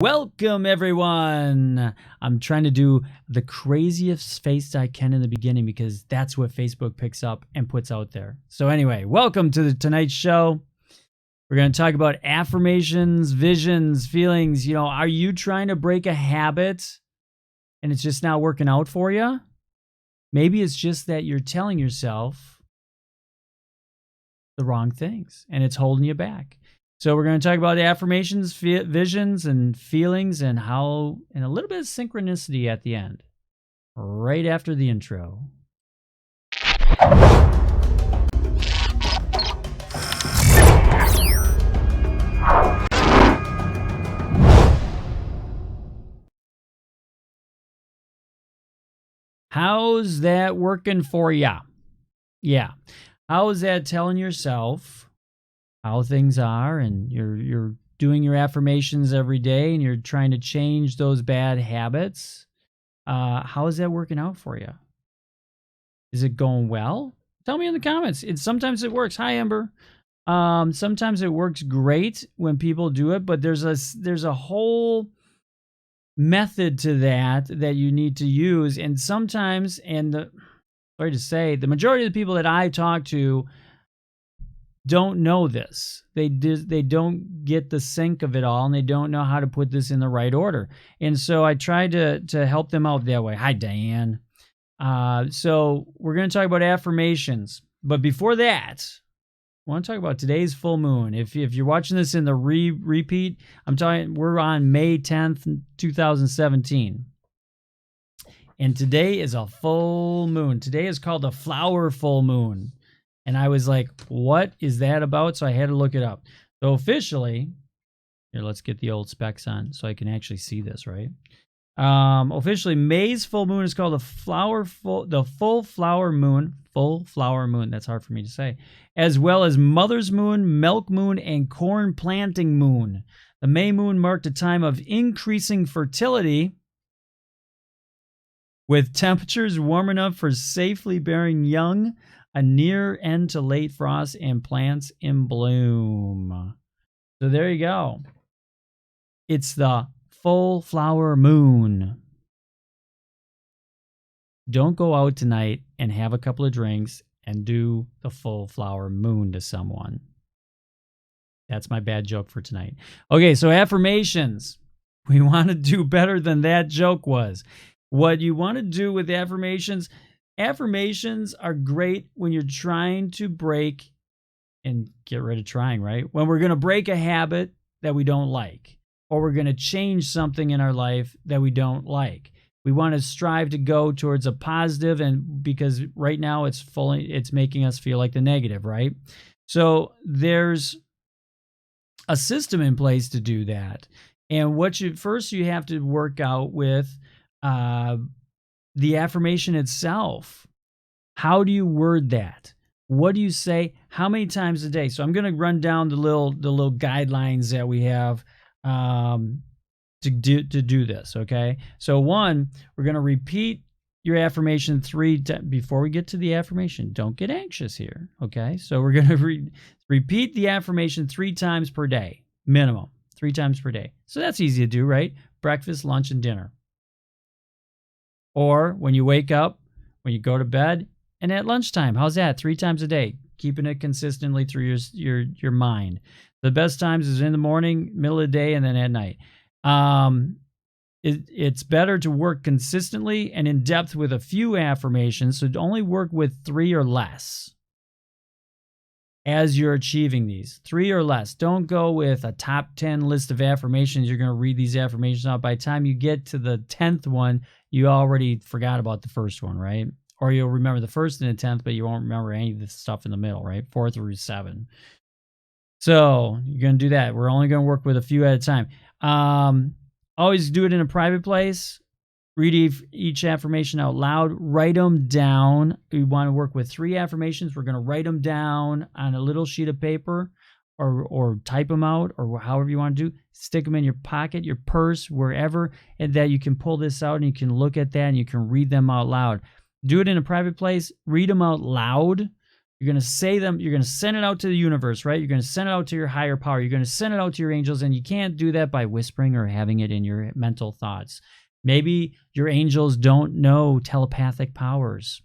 Welcome, everyone. I'm trying to do the craziest face I can in the beginning because that's what Facebook picks up and puts out there. So anyway, welcome to tonight's show. We're going to talk about affirmations, visions, feelings. Are you trying to break a habit and it's just not working out for you? Maybe it's just that you're telling yourself the wrong things and it's holding you back. So we're going to talk about the affirmations, visions, and feelings, and a little bit of synchronicity at the end, right after the intro. How's that working for ya? Yeah. How is that telling yourself how things are, and you're doing your affirmations every day and you're trying to change those bad habits? How is that working out for you? Is it going well? Tell me in the comments. Sometimes it works. Hi, Ember. Sometimes it works great when people do it, but there's a whole method to that you need to use. And sometimes, sorry to say, the majority of the people that I talk to don't know this. They don't get the sync of it all, and they don't know how to put this in the right order. And so I try to help them out that way. Hi, Diane. So we're going to talk about affirmations. But before that, I want to talk about today's full moon. If you're watching this in the repeat, we're on May 10th, 2017. And today is a full moon. Today is called a flower full moon. And I was like, what is that about? So I had to look it up. So officially, here, let's get the old specs on so I can actually see this, right? Officially, May's full moon is called the full flower moon. Full flower moon. That's hard for me to say. As well as Mother's Moon, Milk Moon, and Corn Planting Moon. The May moon marked a time of increasing fertility, with temperatures warm enough for safely bearing young, a near end to late frost, and plants in bloom. So there you go. It's the full flower moon. Don't go out tonight and have a couple of drinks and do the full flower moon to someone. That's my bad joke for tonight. Okay, so affirmations. We want to do better than that joke was. What you want to do with affirmations are great when you're trying to break and get rid of trying, right? When we're going to break a habit that we don't like, or we're going to change something in our life that we don't like. We want to strive to go towards a positive, and because right now it's making us feel like the negative, right? So there's a system in place to do that. And first you have to work out with the affirmation itself. How do you word that? What do you say? How many times a day? So I'm going to run down the little guidelines that we have to do this. Okay. So one, we're going to repeat your affirmation before we get to the affirmation. Don't get anxious here. Okay. So we're going to repeat the affirmation 3 times per day, minimum 3 times per day. So that's easy to do, right? Breakfast, lunch, and dinner. Or when you wake up, when you go to bed, and at lunchtime. How's that? 3 times a day, keeping it consistently through your mind. The best times is in the morning, middle of the day, and then at night. It's better to work consistently and in depth with a few affirmations, so only work with 3 or less as you're achieving these. 3 or less. Don't go with a top 10 list of affirmations. You're going to read these affirmations out. By the time you get to the 10th one, you already forgot about the first one, right? Or you'll remember the first and the 10th, but you won't remember any of the stuff in the middle, right? 4 through 7. So you're going to do that. We're only going to work with a few at a time. Always do it in a private place. Read each affirmation out loud. Write them down. We want to work with 3 affirmations. We're going to write them down on a little sheet of paper, or type them out, or however you want to do. Stick them in your pocket, your purse, wherever, and that you can pull this out and you can look at that and you can read them out loud. Do it in a private place. Read them out loud. You're going to say them. You're going to send it out to the universe, right? You're going to send it out to your higher power. You're going to send it out to your angels, and you can't do that by whispering or having it in your mental thoughts. Maybe your angels don't know telepathic powers.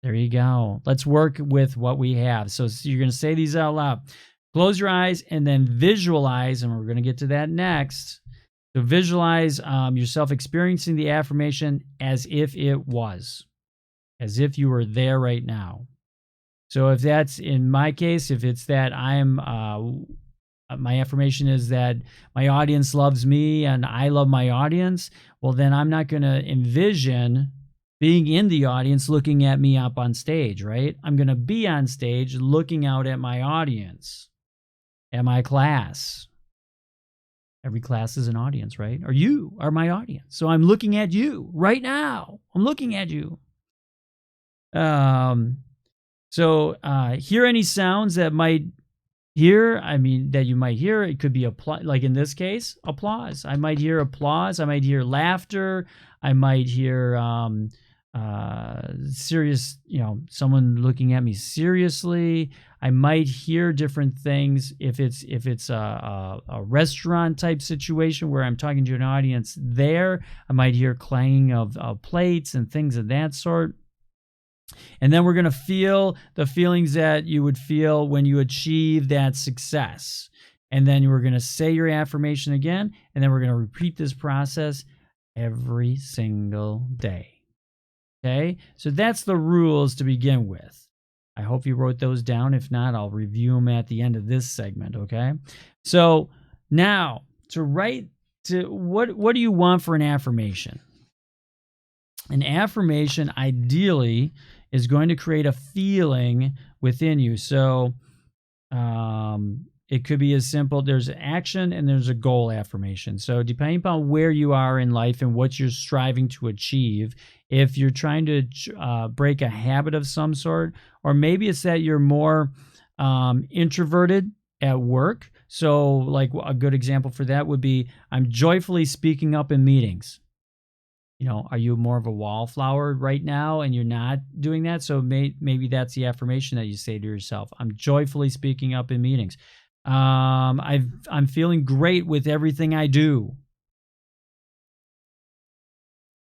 There you go. Let's work with what we have. So you're going to say these out loud. Close your eyes and then visualize, and we're going to get to that next. So visualize yourself experiencing the affirmation as if it was, as if you were there right now. So if that's, in my case, if it's that my affirmation is that my audience loves me and I love my audience, well, then I'm not going to envision being in the audience looking at me up on stage, right? I'm going to be on stage looking out at my audience, at my class. Every class is an audience, right? Or you are my audience. So I'm looking at you right now. I'm looking at you. So hear any sounds that might that you might hear. It could be applause, like in this case, applause. I might hear applause. I might hear laughter. I might hear serious, someone looking at me seriously. I might hear different things if it's a restaurant type situation where I'm talking to an audience there. I might hear clanging of plates and things of that sort. And then we're going to feel the feelings that you would feel when you achieve that success. And then we're going to say your affirmation again, and then we're going to repeat this process every single day. Okay? So that's the rules to begin with. I hope you wrote those down. If not, I'll review them at the end of this segment, okay? So now, what do you want for an affirmation? An affirmation, ideally, is going to create a feeling within you. So it could be as simple, there's action and there's a goal affirmation. So depending upon where you are in life and what you're striving to achieve, if you're trying to break a habit of some sort, or maybe it's that you're more introverted at work. So like a good example for that would be, I'm joyfully speaking up in meetings. Are you more of a wallflower right now and you're not doing that? So maybe that's the affirmation that you say to yourself. I'm joyfully speaking up in meetings. I'm feeling great with everything I do.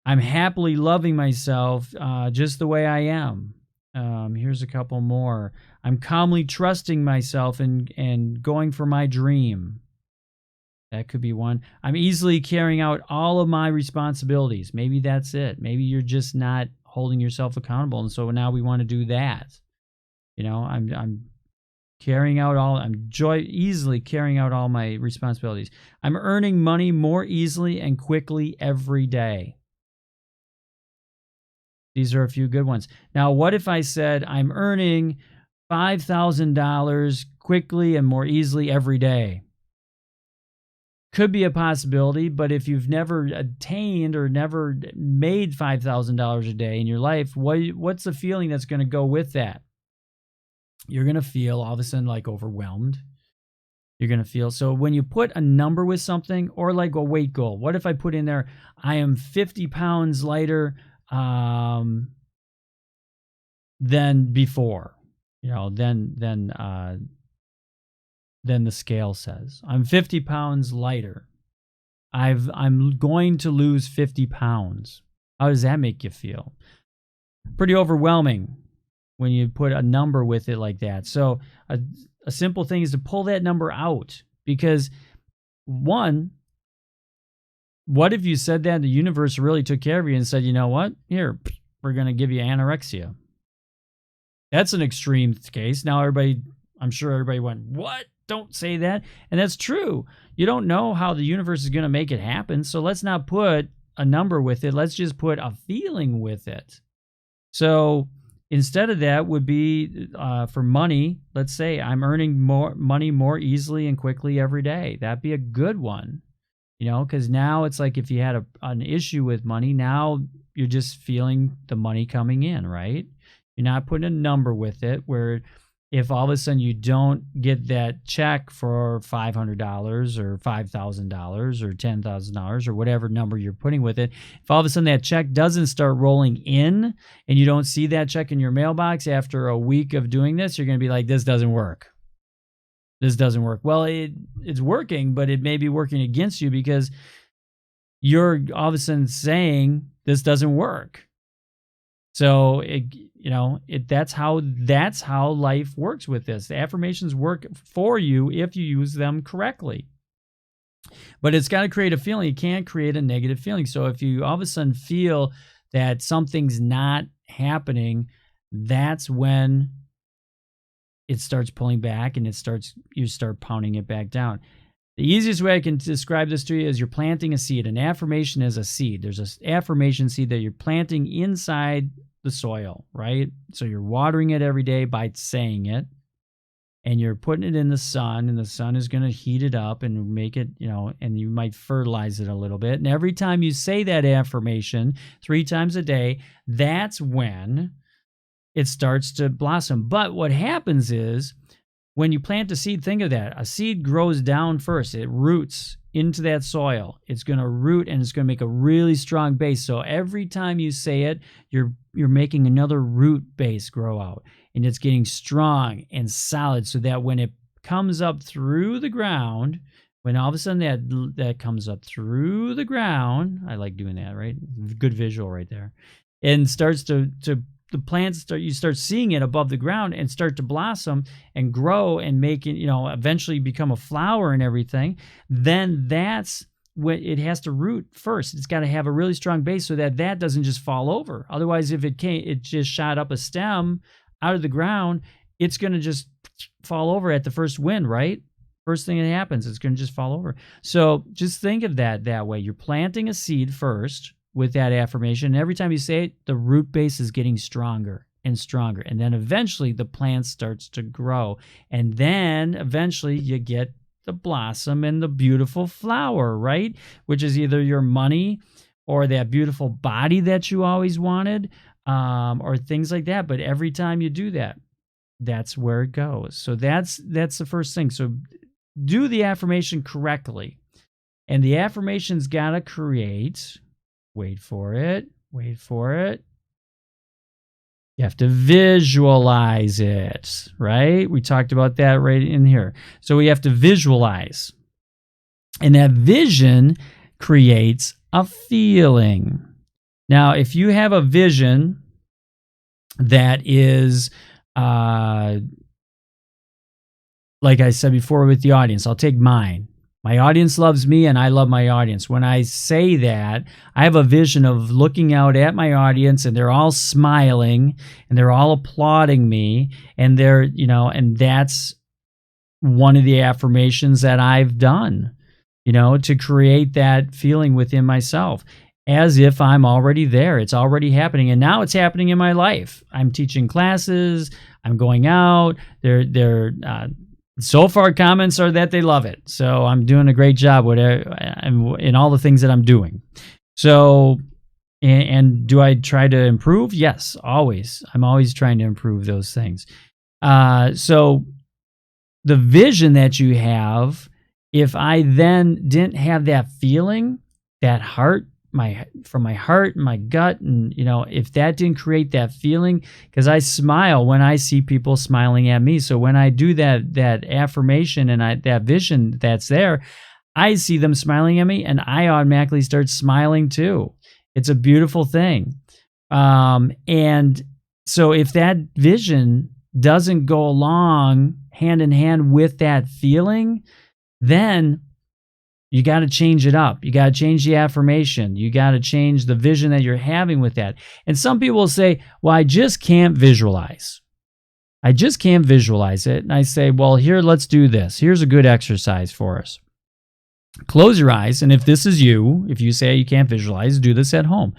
I'm happily loving myself just the way I am. Here's a couple more. I'm calmly trusting myself and going for my dream. That could be one. I'm easily carrying out all of my responsibilities. Maybe that's it. Maybe you're just not holding yourself accountable, and so now we want to do that. I'm carrying out easily carrying out all my responsibilities. I'm earning money more easily and quickly every day. These are a few good ones. Now, what if I said I'm earning $5,000 quickly and more easily every day? Could be a possibility, but if you've never attained or never made $5,000 a day in your life, what's the feeling that's going to go with that? You're going to feel all of a sudden like overwhelmed. You're going to feel, so when you put a number with something, or like a weight goal, what if I put in there, I am 50 pounds lighter than before, than the scale says. I'm 50 pounds lighter. I'm going to lose 50 pounds. How does that make you feel? Pretty overwhelming when you put a number with it like that. So a simple thing is to pull that number out, because one, what if you said that and the universe really took care of you and said, you know what? Here, we're going to give you anorexia. That's an extreme case. Now I'm sure everybody went, what? Don't say that. And that's true. You don't know how the universe is going to make it happen. So let's not put a number with it. Let's just put a feeling with it. So instead of that would be for money. Let's say I'm earning more money more easily and quickly every day. That'd be a good one, because now it's like if you had an issue with money, now you're just feeling the money coming in, right? You're not putting a number with it where if all of a sudden you don't get that check for $500 or $5,000 or $10,000 or whatever number you're putting with it, if all of a sudden that check doesn't start rolling in and you don't see that check in your mailbox after a week of doing this, you're going to be like, this doesn't work. This doesn't work. Well, it's working, but it may be working against you because you're all of a sudden saying this doesn't work. So that's how life works with this. The affirmations work for you if you use them correctly. But it's got to create a feeling. You can't create a negative feeling. So if you all of a sudden feel that something's not happening, that's when it starts pulling back and you start pounding it back down. The easiest way I can describe this to you is you're planting a seed. An affirmation is a seed. There's an affirmation seed that you're planting inside the soil, right? So you're watering it every day by saying it, and you're putting it in the sun, and the sun is going to heat it up and make it, and you might fertilize it a little bit. And every time you say that affirmation 3 times a day, that's when it starts to blossom. But what happens is when you plant a seed, think of that. A seed grows down first. It roots into that soil. It's going to root and it's going to make a really strong base. So every time you say it, you're making another root base grow out. And it's getting strong and solid so that when it comes up through the ground, when all of a sudden that comes up through the ground, I like doing that, right? Good visual right there. And starts to the plants you start seeing it above the ground and start to blossom and grow and make it, eventually become a flower and everything, then that's when it has to root first. It's got to have a really strong base so that doesn't just fall over. Otherwise, if it just shot up a stem out of the ground, it's going to just fall over at the first wind, right? First thing that happens, it's going to just fall over. So just think of that way. You're planting a seed first with that affirmation. And every time you say it, the root base is getting stronger and stronger. And then eventually the plant starts to grow. And then eventually you get the blossom and the beautiful flower, right? Which is either your money or that beautiful body that you always wanted, or things like that. But every time you do that, that's where it goes. So that's the first thing. So do the affirmation correctly. And the affirmation's got to create... Wait for it. You have to visualize it, right? We talked about that right in here. So we have to visualize. And that vision creates a feeling. Now, if you have a vision that is, like I said before with the audience, I'll take mine. My audience loves me and I love my audience. When I say that, I have a vision of looking out at my audience and they're all smiling and they're all applauding me, and and that's one of the affirmations that I've done, to create that feeling within myself as if I'm already there. It's already happening, and now it's happening in my life. I'm teaching classes, I'm going out, so far, comments are that they love it. So I'm doing a great job in all the things that I'm doing. So, and do I try to improve? Yes, always. I'm always trying to improve those things. So the vision that you have, if I then didn't have that feeling, that from my heart and my gut, and if that didn't create that feeling, because I smile when I see people smiling at me. So when I do that affirmation and that vision that's there, I see them smiling at me and I automatically start smiling too. It's a beautiful thing. And so if that vision doesn't go along hand in hand with that feeling, then you got to change it up. You got to change the affirmation. You got to change the vision that you're having with that. And some people will say, well, I just can't visualize. I just can't visualize it. And I say, well, here, let's do this. Here's a good exercise for us. Close your eyes. And if this is you, if you say you can't visualize, do this at home.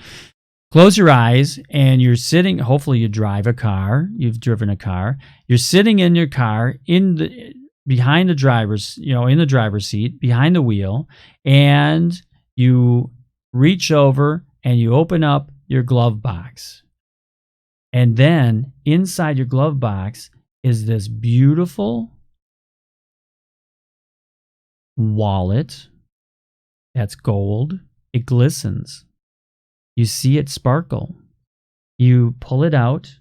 Close your eyes and you're sitting, hopefully you drive a car. You've driven a car. You're sitting in your car behind the driver's, in the driver's seat, behind the wheel, and you reach over and you open up your glove box. And then inside your glove box is this beautiful wallet that's gold. It glistens. You see it sparkle. You pull it out,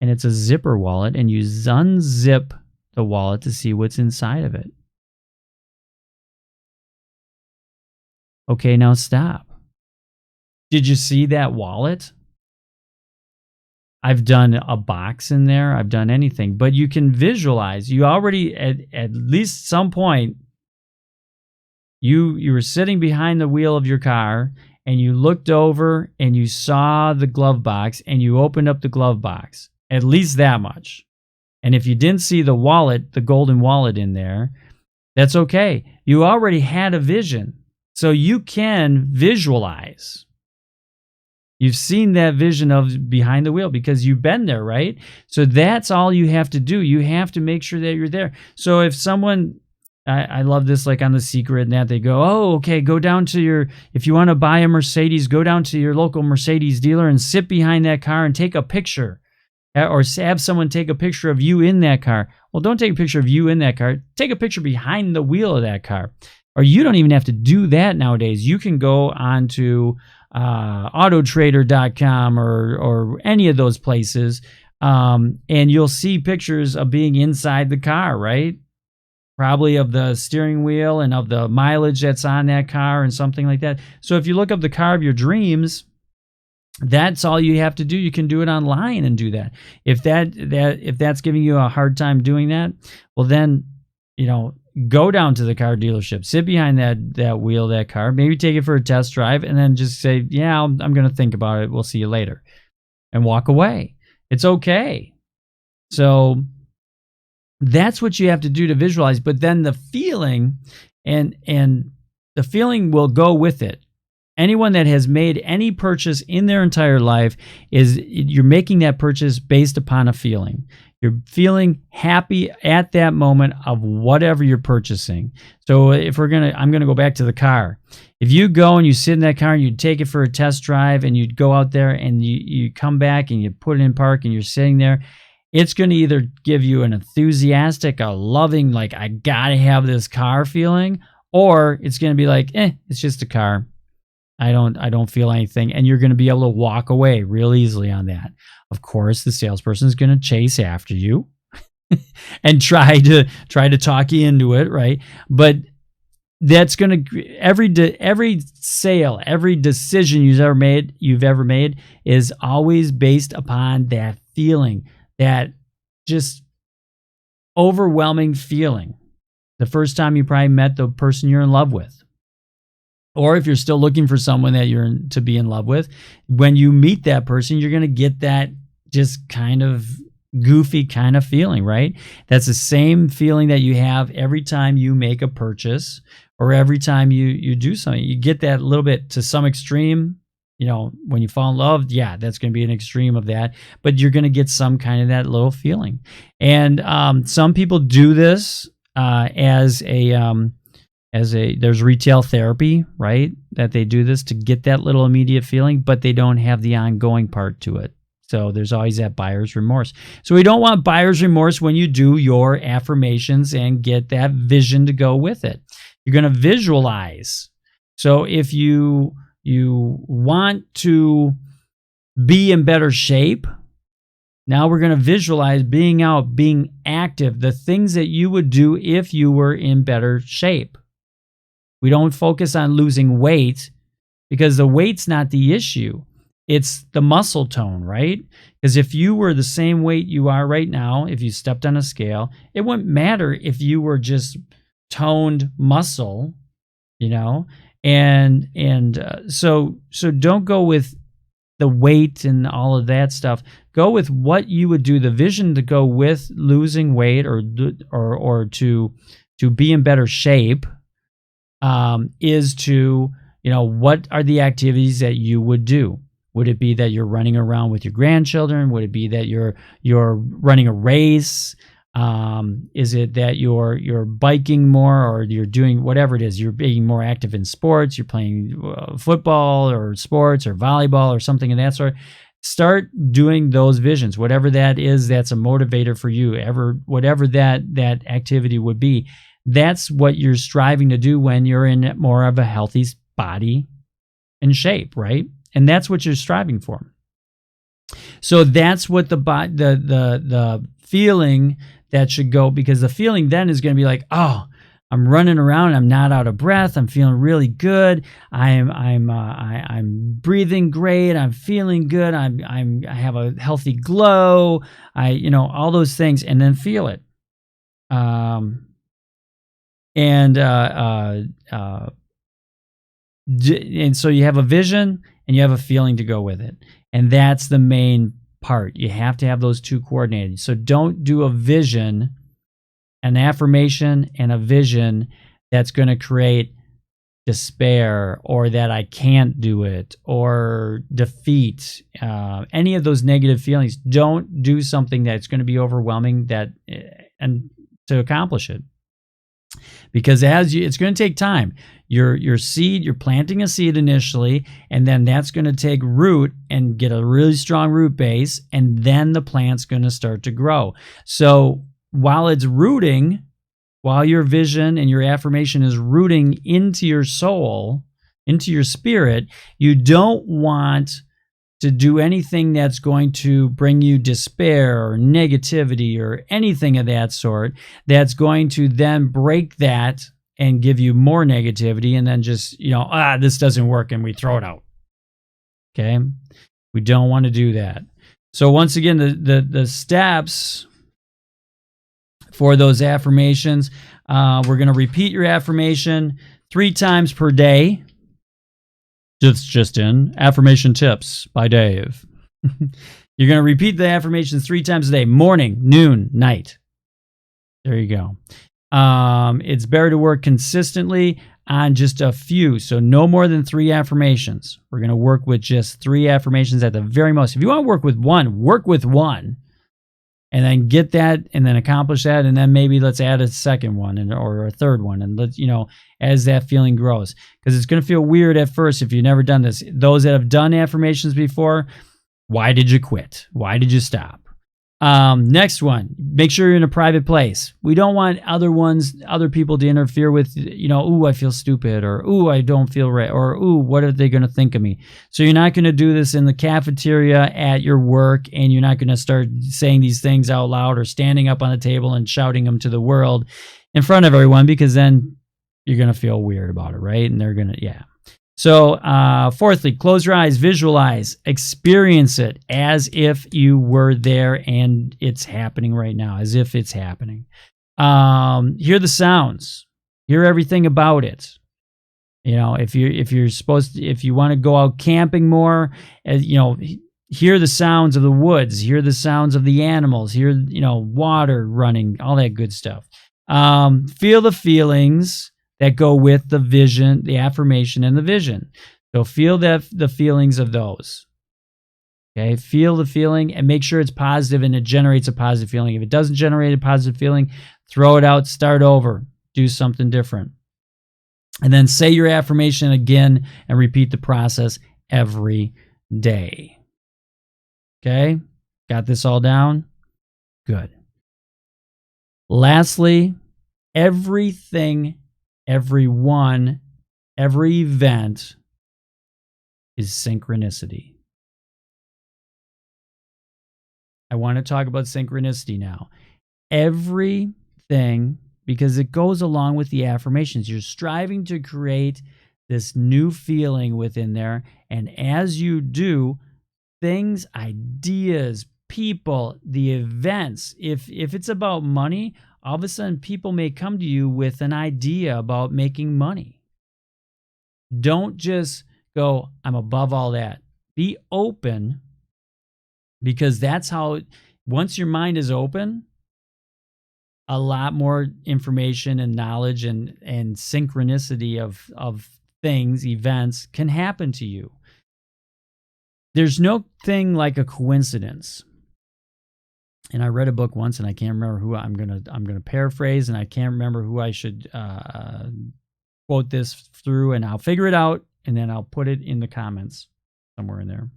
and it's a zipper wallet, and you unzip the wallet to see what's inside of it. Okay, now stop. Did you see that wallet? I've done a box in there. I've done anything. But you can visualize. You already, at least some point, you were sitting behind the wheel of your car, and you looked over and you saw the glove box, and you opened up the glove box. At least that much. And if you didn't see the wallet, the golden wallet in there, that's okay. You already had a vision. So you can visualize. You've seen that vision of behind the wheel because you've been there, right? So that's all you have to do. You have to make sure that you're there. So if someone, I love this, like on The Secret and that, they go, oh, okay, go down to if you want to buy a Mercedes, go down to your local Mercedes dealer and sit behind that car and take a picture. Or have someone take a picture of you in that car. Well, don't take a picture of you in that car. Take a picture behind the wheel of that car. Or you don't even have to do that nowadays. You can go onto autotrader.com or any of those places, and you'll see pictures of being inside the car, right? Probably of the steering wheel and of the mileage that's on that car and something like that. So if you look up the car of your dreams, that's all you have to do. You can do it online and do that. If that's giving you a hard time doing that, well then, go down to the car dealership, sit behind that wheel of that car, maybe take it for a test drive, and then just say, yeah, I'm going to think about it. We'll see you later. And walk away. It's okay. So that's what you have to do to visualize. But then the feeling and the feeling will go with it. Anyone that has made any purchase in their entire life you're making that purchase based upon a feeling. You're feeling happy at that moment of whatever you're purchasing. So if I'm going to go back to the car. If you go and you sit in that car and you take it for a test drive and you'd go out there and you come back and you put it in park and you're sitting there, it's going to either give you an enthusiastic, a loving, like, I got to have this car feeling, or it's going to be like, it's just a car. I don't feel anything. And you're going to be able to walk away real easily on that. Of course, the salesperson is going to chase after you and try to talk you into it, right? But that's going to every sale, every decision you've ever made is always based upon that feeling, that just overwhelming feeling. The first time you probably met the person you're in love with. Or if you're still looking for someone that you're to be in love with, when you meet that person, you're going to get that just kind of goofy kind of feeling, right? That's the same feeling that you have every time you make a purchase or every time you do something. You get that a little bit to some extreme. When you fall in love, yeah, that's going to be an extreme of that. But you're going to get some kind of that little feeling. And some people do this as there's retail therapy, right? That they do this to get that little immediate feeling, but they don't have the ongoing part to it. So there's always that buyer's remorse. So we don't want buyer's remorse when you do your affirmations and get that vision to go with it. You're going to visualize. So if you want to be in better shape, now we're going to visualize being out, being active, the things that you would do if you were in better shape. We don't focus on losing weight because the weight's not the issue. It's the muscle tone, right? Because if you were the same weight you are right now, if you stepped on a scale, it wouldn't matter if you were just toned muscle, and so don't go with the weight and all of that stuff. Go with what you would do, the vision to go with losing weight or to be in better shape. Is to, what are the activities that you would do? Would it be that you're running around with your grandchildren? Would it be that you're running a race? Is it that you're biking more, or you're doing whatever it is? You're being more active in sports. You're playing football or sports or volleyball or something of that sort. Start doing those visions, whatever that is. That's a motivator for you. Whatever that activity would be. That's what you're striving to do when you're in more of a healthy body and shape, right? And that's what you're striving for. So that's what the feeling that should go, because the feeling then is going to be like, oh, I'm running around. I'm not out of breath. I'm feeling really good. I'm breathing great. I'm feeling good. I have a healthy glow. All those things, and then feel it. And so you have a vision and you have a feeling to go with it, and that's the main part. You have to have those two coordinated. So don't do a vision, an affirmation and a vision that's going to create despair, or that I can't do it, or defeat, any of those negative feelings. Don't do something that's going to be overwhelming and to accomplish it, because it's going to take time. Your seed, you're planting a seed initially, and then that's going to take root and get a really strong root base, and then the plant's going to start to grow. So while it's rooting, while your vision and your affirmation is rooting into your soul, into your spirit, you don't want to do anything that's going to bring you despair or negativity or anything of that sort, that's going to then break that and give you more negativity, and then just, this doesn't work, and we throw it out. Okay? We don't want to do that. So once again, the steps for those affirmations, we're going to repeat your affirmation 3 times per day. Just in Affirmation Tips by Dave. You're going to repeat the affirmations 3 times a day: morning, noon, night. There you go. It's better to work consistently on just a few, so no more than 3 affirmations. We're going to work with just 3 affirmations at the very most. If you want to work with one, and then get that, and then accomplish that, and then maybe let's add a second one or a third one, and let's, as that feeling grows, because it's going to feel weird at first if you've never done this. Those that have done affirmations before, why did you quit? Why did you stop? Next one, make sure you're in a private place. We don't want other people to interfere with, ooh, I feel stupid, or ooh, I don't feel right, or ooh, what are they going to think of me? So you're not going to do this in the cafeteria at your work, and you're not going to start saying these things out loud or standing up on the table and shouting them to the world in front of everyone, because then you're going to feel weird about it, right? And they're going to, yeah. So, fourthly, close your eyes, visualize, experience it as if you were there and it's happening right now, as if it's happening. Hear the sounds, hear everything about it. If you want to go out camping more, hear the sounds of the woods, hear the sounds of the animals, hear, water running, all that good stuff. Feel the feelings that go with the vision, the affirmation, and the vision. So feel the feelings of those. Okay, feel the feeling and make sure it's positive and it generates a positive feeling. If it doesn't generate a positive feeling, throw it out, start over, do something different. And then say your affirmation again and repeat the process every day. Okay, got this all down? Good. Lastly, everything, everyone, every event is synchronicity. I want to talk about synchronicity now. Everything, because it goes along with the affirmations. You're striving to create this new feeling within there. And as you do, things, ideas, people, the events, if it's about money, all of a sudden people may come to you with an idea about making money. Don't just go, I'm above all that. Be open, because that's how, once your mind is open, a lot more information and knowledge and synchronicity of things, events can happen to you. There's no thing like a coincidence. And I read a book once, and I can't remember who. I'm gonna paraphrase, and I can't remember who I should quote this through, and I'll figure it out, and then I'll put it in the comments somewhere in there.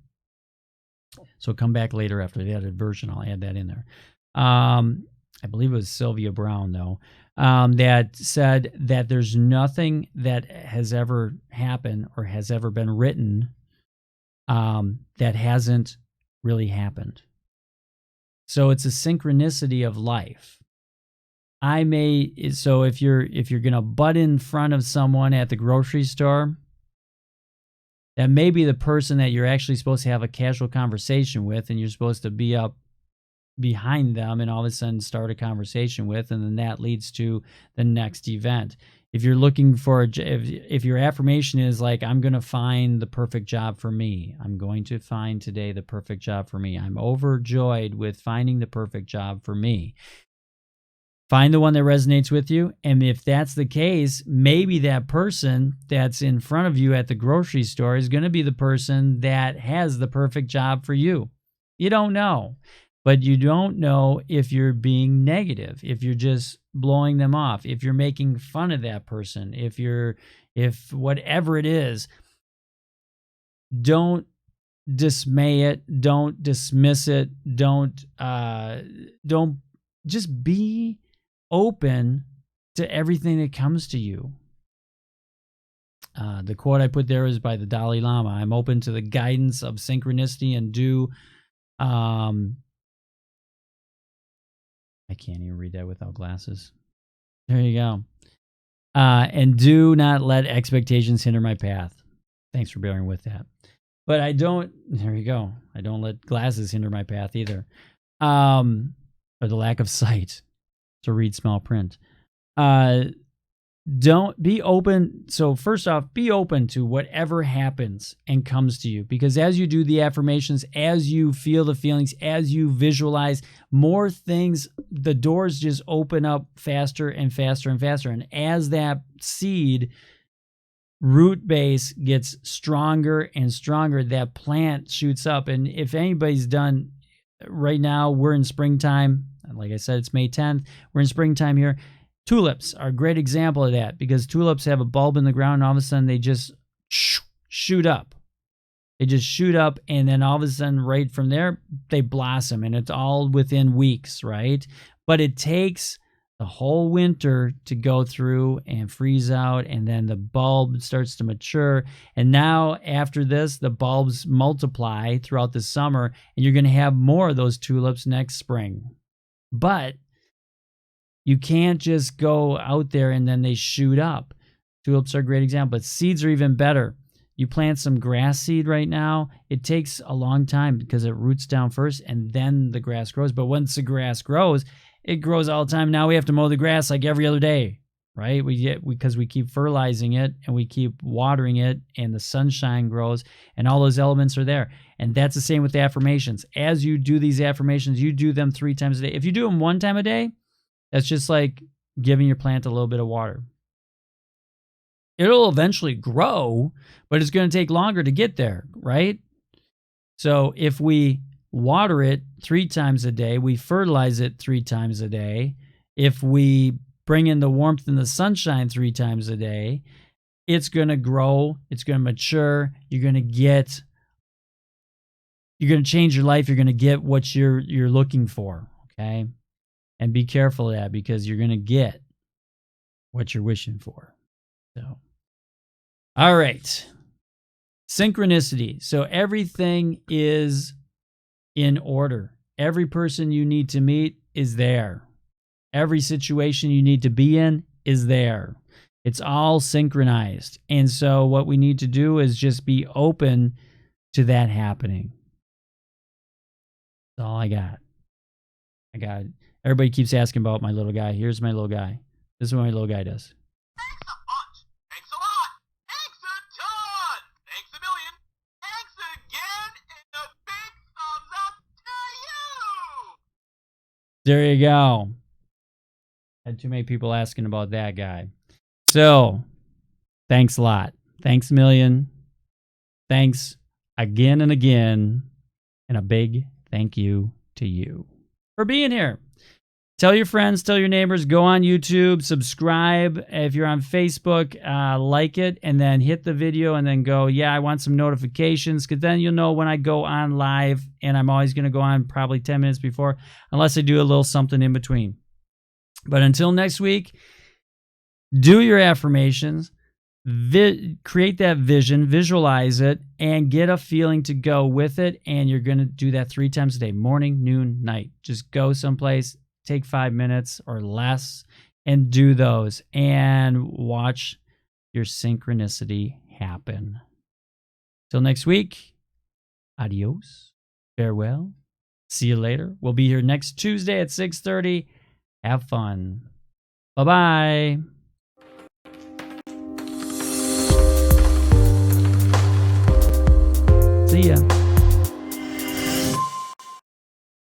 So come back later after the edited version. I'll add that in there. I believe it was Sylvia Brown, though, that said that there's nothing that has ever happened or has ever been written that hasn't really happened. So it's a synchronicity of life. So if you're gonna butt in front of someone at the grocery store, that may be the person that you're actually supposed to have a casual conversation with, and you're supposed to be up behind them and all of a sudden start a conversation with, and then that leads to the next event. If you're looking for if your affirmation is like, I'm going to find the perfect job for me, I'm going to find today the perfect job for me, I'm overjoyed with finding the perfect job for me, find the one that resonates with you. And if that's the case, maybe that person that's in front of you at the grocery store is going to be the person that has the perfect job for you. You don't know. But you don't know if you're being negative, if you're just blowing them off, if you're making fun of that person, if whatever it is. Don't dismay it, don't dismiss it, don't just be open to everything that comes to you. The quote I put there is by the Dalai Lama. I'm open to the guidance of synchronicity and I can't even read that without glasses. There you go. And do not let expectations hinder my path. Thanks for bearing with that. But there you go. I don't let glasses hinder my path either. Or the lack of sight to read small print. Don't be open. So first off, be open to whatever happens and comes to you, because as you do the affirmations, as you feel the feelings, as you visualize more things, the doors just open up faster and faster and faster. And as that seed root base gets stronger and stronger, that plant shoots up. And if anybody's done, right now we're in springtime. Like I said, it's May 10th. We're in springtime here. Tulips are a great example of that, because tulips have a bulb in the ground and all of a sudden they just shoot up. They just shoot up, and then all of a sudden right from there they blossom, and it's all within weeks, right? But it takes the whole winter to go through and freeze out, and then the bulb starts to mature. And now after this, the bulbs multiply throughout the summer, and you're going to have more of those tulips next spring. But you can't just go out there and then they shoot up. Tulips are a great example, but seeds are even better. You plant some grass seed right now, it takes a long time because it roots down first and then the grass grows. But once the grass grows, it grows all the time. Now we have to mow the grass like every other day, right? Because we keep fertilizing it and we keep watering it, and the sunshine grows and all those elements are there. And that's the same with the affirmations. As you do these affirmations, you do them 3 times a day. If you do them 1 time a day, that's just like giving your plant a little bit of water. It'll eventually grow, but it's going to take longer to get there, right? So if we water it 3 times a day, we fertilize it 3 times a day, if we bring in the warmth and the sunshine 3 times a day, it's going to grow, it's going to mature, you're going to change your life, you're going to get what you're looking for, okay? And be careful of that, because you're going to get what you're wishing for. So, all right. Synchronicity. So everything is in order. Every person you need to meet is there. Every situation you need to be in is there. It's all synchronized. And so what we need to do is just be open to that happening. That's all I got. Everybody keeps asking about my little guy. Here's my little guy. This is what my little guy does. Thanks a bunch. Thanks a lot. Thanks a ton. Thanks a million. Thanks again. And a big thumbs up to you. There you go. Had too many people asking about that guy. So, thanks a lot. Thanks a million. Thanks again and again. And a big thank you to you for being here. Tell your friends, tell your neighbors, go on YouTube, subscribe. If you're on Facebook, like it, and then hit the video and then go, yeah, I want some notifications, because then you'll know when I go on live, and I'm always going to go on probably 10 minutes before, unless I do a little something in between. But until next week, do your affirmations, create that vision, visualize it, and get a feeling to go with it. And you're going to do that 3 times a day, morning, noon, night. Just go someplace, take 5 minutes or less, and do those, and watch your synchronicity happen. Till next week, adios, farewell, see you later. We'll be here next Tuesday at 6:30. Have fun. Bye-bye. See ya.